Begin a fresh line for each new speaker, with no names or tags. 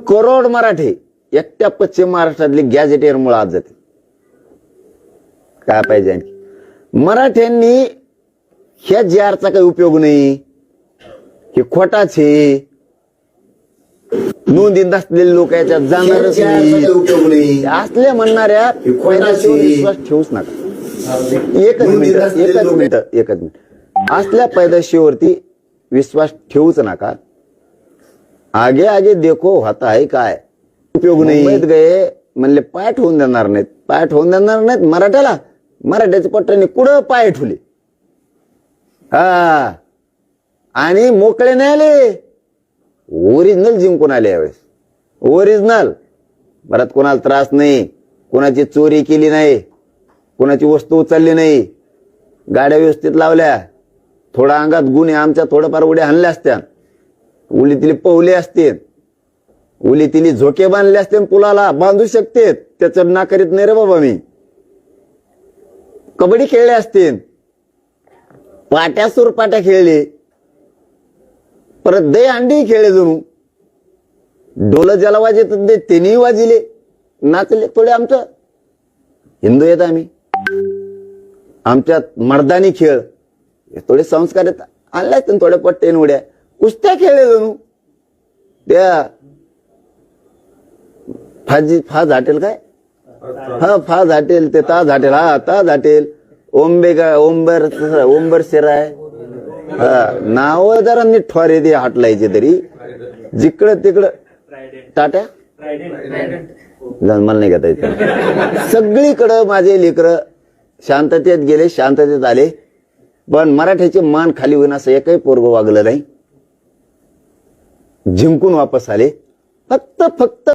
करोड मराठे एकट्या पश्चिम महाराष्ट्रातले गॅजेटेर मुळे आज जाते. काय पाहिजे आणखी? मराठ्यांनी ह्या JRचा काही उपयोग नाही, हे खोटाच आहे. नोंदीत असलेले लोक याच्यात जाणारच नाही. असले म्हणणाऱ्या विश्वास ठेवूच नका. एकच मिनिट असल्या पैदाशीवरती विश्वास ठेवूच नका. आगे आगे देखो होता है काय उपयोग नाही. गए म्हणले पाय ठेवून देणार नाहीत, पाय ठेवून देणार नाहीत मराठ्याला. मराठ्याच्या पट्ट्याने कुठं पाय ठेवले हा, आणि मोकळे नाही आले. ओरिजिनल जिंकून आले यावेळेस. ओरिजिनल. परत कोणाला त्रास नाही, कोणाची चोरी केली नाही, कोणाची वस्तू उचलली नाही, गाड्या व्यवस्थित लावल्या. थोडा अंगात गुन्हे आमच्या थोडंफार उड्या हाणल्या असत्या, उली तिली पवले असते, उली तिली झोके बांधले असते, पुलाला बांधू शकते. त्याचं ना करीत नाही रे बाबा मी. कबड्डी खेळले असते, पाट्या सुरपाट्या खेळले, परत दही अंडी खेळले. जणू डोलं ज्याला वाजत त्यांनी वाजिले, नाचले थोडे. आमचं हिंदू येत आम्ही, आमच्यात मर्दानी खेळ थोडे संस्कार येतात. आणल्या थोड्या पट्टेन उड्या कुस्त्या खेळले. जणू त्या फाज हॉटेल काय हा फाज हॉटेल, ते ताज हॉटेल, हा ताज हॉटेल, ओंबर शिराय, नाव जरा नीट ठोरे ते हॉटलायचे तरी. जिकडं तिकडं टाट्या मला नाही घेता येत. सगळीकडं माझे लेकरं शांततेत गेले, शांततेत आले. पण मराठ्याचे मान खाली होईन असं एकही पोरग वागलं नाही. जिंकून वापस आले. फक्त